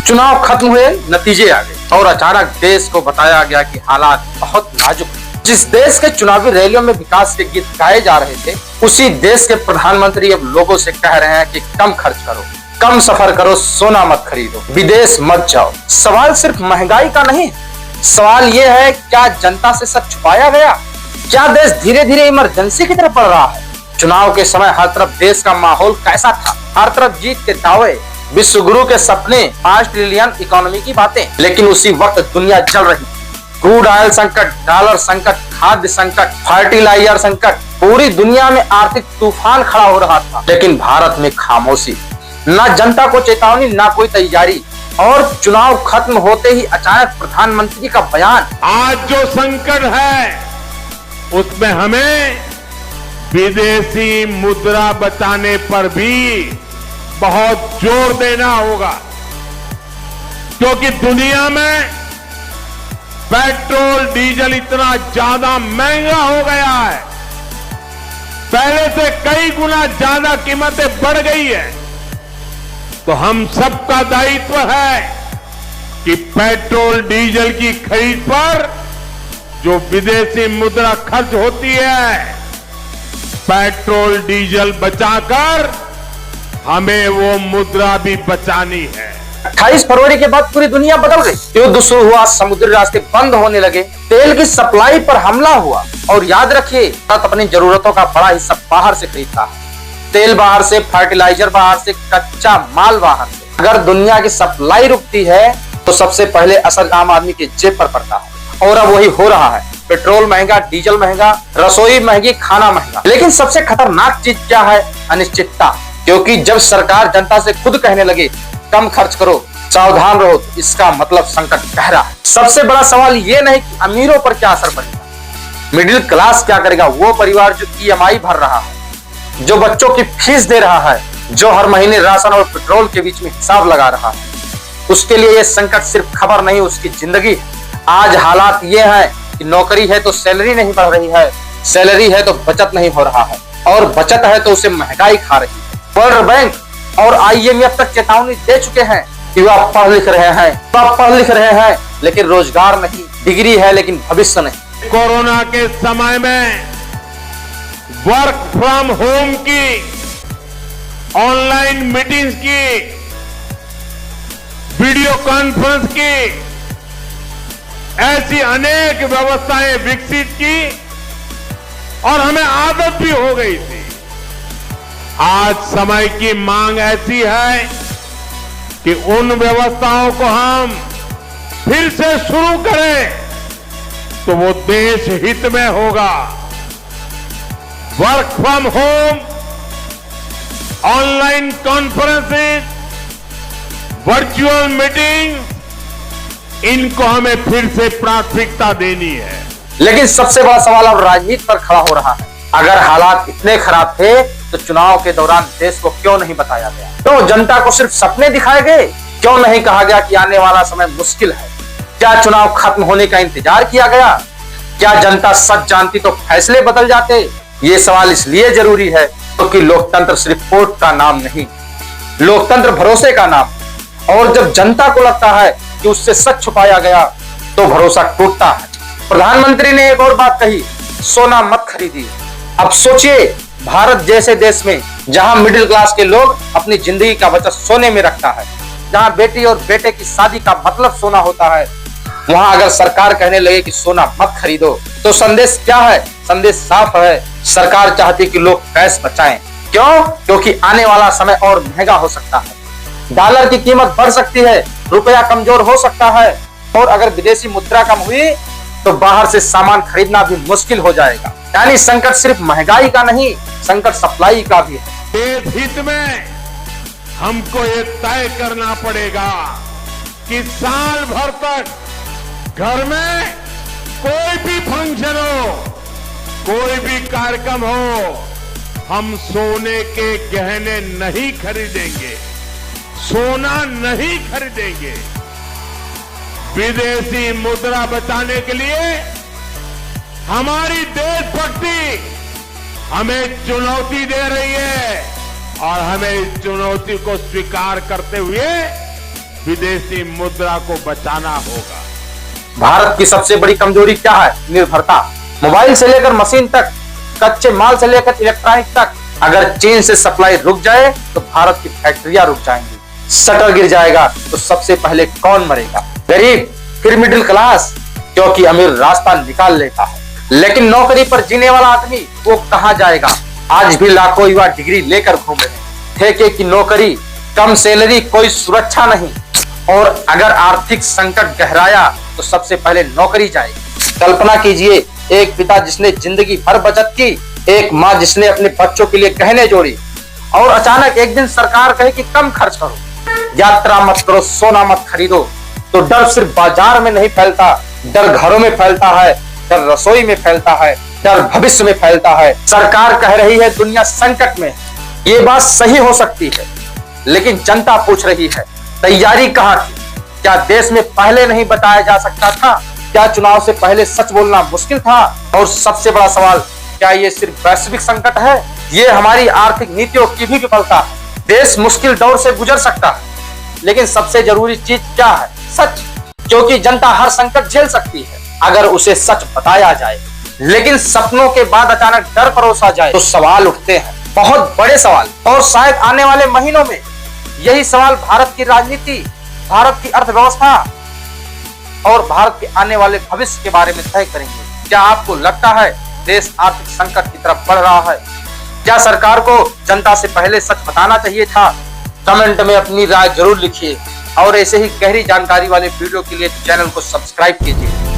चुनाव खत्म हुए, नतीजे आ गए और अचानक देश को बताया गया कि हालात बहुत नाजुक हैं। जिस देश के चुनावी रैलियों में विकास के गीत गाए जा रहे थे, उसी देश के प्रधानमंत्री अब लोगों से कह रहे हैं कि कम खर्च करो, कम सफर करो, सोना मत खरीदो, विदेश मत जाओ। सवाल सिर्फ महंगाई का नहीं, सवाल ये है क्या जनता से सच छुपाया गया? क्या देश धीरे धीरे इमरजेंसी की तरफ बढ़ रहा है? चुनाव के समय हर तरफ देश का माहौल कैसा था? हर तरफ जीत के दावे, विश्व गुरु के सपने, 5 ट्रिलियन इकोनॉमी की बातें। लेकिन उसी वक्त दुनिया चल रही, क्रूड ऑयल संकट, डॉलर संकट, खाद्य संकट, फर्टिलाइजर संकट, पूरी दुनिया में आर्थिक तूफान खड़ा हो रहा था। लेकिन भारत में खामोशी, ना जनता को चेतावनी, ना कोई तैयारी। और चुनाव खत्म होते ही अचानक प्रधानमंत्री का बयान। आज जो संकट है उसमें हमें विदेशी मुद्रा बचाने पर भी बहुत जोर देना होगा, क्योंकि दुनिया में पेट्रोल डीजल इतना ज्यादा महंगा हो गया है, पहले से कई गुना ज्यादा कीमतें बढ़ गई है। तो हम सबका दायित्व है कि पेट्रोल डीजल की खरीद पर जो विदेशी मुद्रा खर्च होती है, पेट्रोल डीजल बचाकर हमें वो मुद्रा भी बचानी है। 28 फरवरी के बाद पूरी दुनिया बदल गई। युद्ध शुरू हुआ, समुद्री रास्ते बंद होने लगे, तेल की सप्लाई पर हमला हुआ। और याद रखिए, भारत अपनी जरूरतों का बड़ा हिस्सा बाहर से खरीदता है। तेल बाहर से, फर्टिलाइजर बाहर से, कच्चा माल बाहर से। अगर दुनिया की सप्लाई रुकती है तो सबसे पहले असर आम आदमी के जेब पर पड़ता है। और अब वही हो रहा है। पेट्रोल महंगा, डीजल महंगा, रसोई महंगी, खाना महंगा। लेकिन सबसे खतरनाक चीज क्या है? अनिश्चितता। क्योंकि जब सरकार जनता से खुद कहने लगे कम खर्च करो, सावधान रहो, तो इसका मतलब संकट गहरा है। सबसे बड़ा सवाल ये नहीं कि अमीरों पर क्या असर पड़ेगा, मिडिल क्लास क्या करेगा? वो परिवार जो ईएमआई भर रहा है, जो बच्चों की फीस दे रहा है, जो हर महीने राशन और पेट्रोल के बीच में हिसाब लगा रहा है, उसके लिए ये संकट सिर्फ खबर नहीं, उसकी जिंदगी है। आज हालात ये हैं कि नौकरी है तो सैलरी नहीं बढ़ रही है, सैलरी है तो बचत नहीं हो रहा है, और बचत है तो उसे महंगाई खा रही है। वर्ल्ड बैंक और आईएमएफ तक चेतावनी दे चुके हैं कि वह पढ़ लिख रहे हैं, लेकिन रोजगार नहीं, डिग्री है लेकिन भविष्य नहीं। कोरोना के समय में वर्क फ्रॉम होम की, ऑनलाइन मीटिंग्स की, वीडियो कॉन्फ्रेंस की, ऐसी अनेक व्यवस्थाएं विकसित की और हमें आदत भी हो गई थी। आज समय की मांग ऐसी है कि उन व्यवस्थाओं को हम फिर से शुरू करें तो वो देश हित में होगा। Work from home, online conferences, virtual meeting, इनको हमें फिर से प्राथमिकता देनी है। लेकिन सबसे बड़ा सवाल अब राजनीति पर खड़ा हो रहा है। अगर हालात इतने खराब थे तो चुनाव के दौरान देश को क्यों नहीं बताया गया? क्यों जनता को सिर्फ सपने दिखाए गए? क्यों नहीं कहा गया कि आने वाला समय मुश्किल है? क्या चुनाव खत्म होने का इंतजार किया गया? क्या जनता सच जानती तो फैसले बदल जाते? ये सवाल इसलिए जरूरी है क्योंकि लोकतंत्र सिर्फ वोट का नाम नहीं, लोकतंत्र भरोसे का नाम। और जब जनता को लगता है कि उससे सच छुपाया गया तो भरोसा टूटता है। प्रधानमंत्री ने एक और बात कही, सोना मत खरीदिए। अब सोचिए, भारत जैसे देश में जहां मिडिल क्लास के लोग अपनी जिंदगी का बचत सोने में रखता है, जहां बेटी और बेटे की शादी का मतलब सोना होता है, वहां अगर सरकार कहने लगे कि सोना मत खरीदो तो संदेश क्या है? संदेश साफ है, सरकार चाहती कि लोग कैश बचाएं। क्यों? क्योंकि आने वाला समय और महंगा हो सकता है, डॉलर की कीमत बढ़ सकती है, रुपया कमजोर हो सकता है, और अगर विदेशी मुद्रा कम हुई तो बाहर से सामान खरीदना भी मुश्किल हो जाएगा। यानी संकट सिर्फ महंगाई का नहीं, संकट सप्लाई का भी है। देश हित में हमको ये तय करना पड़ेगा कि साल भर तक घर में कोई भी फंक्शन हो, कोई भी कार्यक्रम हो, हम सोने के गहने नहीं खरीदेंगे, सोना नहीं खरीदेंगे। विदेशी मुद्रा बचाने के लिए हमारी देशभक्ति हमें चुनौती दे रही है और हमें इस चुनौती को स्वीकार करते हुए विदेशी मुद्रा को बचाना होगा। भारत की सबसे बड़ी कमजोरी क्या है? निर्भरता। मोबाइल से लेकर मशीन तक, कच्चे माल से लेकर इलेक्ट्रॉनिक तक, अगर चीन से सप्लाई रुक जाए तो भारत की फैक्ट्रियां रुक जाएंगी, शटर गिर जाएगा तो सबसे पहले कौन मरेगा? गरीब, फिर मिडिल क्लास, क्योंकि अमीर रास्ता निकाल लेता है, लेकिन नौकरी पर जीने वाला आदमी वो कहां जाएगा? आज भी लाखों युवा डिग्री लेकर घूम रहे हैं। ठेके की नौकरी, कम सैलरी, कोई सुरक्षा नहीं, और अगर आर्थिक संकट गहराया तो सबसे पहले नौकरी जाएगी। कल्पना कीजिए, एक पिता जिसने जिंदगी भर बचत की, एक माँ जिसने अपने बच्चों के लिए गहने जोड़ी, और अचानक एक दिन सरकार कहे कि कम खर्च करो, यात्रा मत करो, सोना मत खरीदो, तो डर सिर्फ बाजार में नहीं फैलता, डर घरों में फैलता है, डर रसोई में फैलता है, डर भविष्य में फैलता है। सरकार कह रही है दुनिया संकट में, ये बात सही हो सकती है, लेकिन जनता पूछ रही है तैयारी कहाँ थी? क्या देश में पहले नहीं बताया जा सकता था? क्या चुनाव से पहले सच बोलना मुश्किल था? और सबसे बड़ा सवाल, क्या ये सिर्फ वैश्विक संकट है? ये हमारी आर्थिक नीतियों की भी विफलता है। देश मुश्किल दौर से गुजर सकता है, लेकिन सबसे जरूरी चीज क्या है? सच, क्योंकि जनता हर संकट झेल सकती है अगर उसे सच बताया जाए। लेकिन सपनों के बाद अचानक डर परोसा जाए तो सवाल उठते हैं, बहुत बड़े सवाल, और शायद आने वाले महीनों में यही सवाल भारत की राजनीति, भारत की अर्थव्यवस्था और भारत के आने वाले भविष्य के बारे में तय करेंगे। क्या आपको लगता है देश आर्थिक संकट की तरफ बढ़ रहा है? क्या सरकार को जनता से पहले सच बताना चाहिए था? कमेंट में अपनी राय जरूर लिखिए, और ऐसे ही गहरी जानकारी वाले वीडियो के लिए चैनल को सब्सक्राइब कीजिए।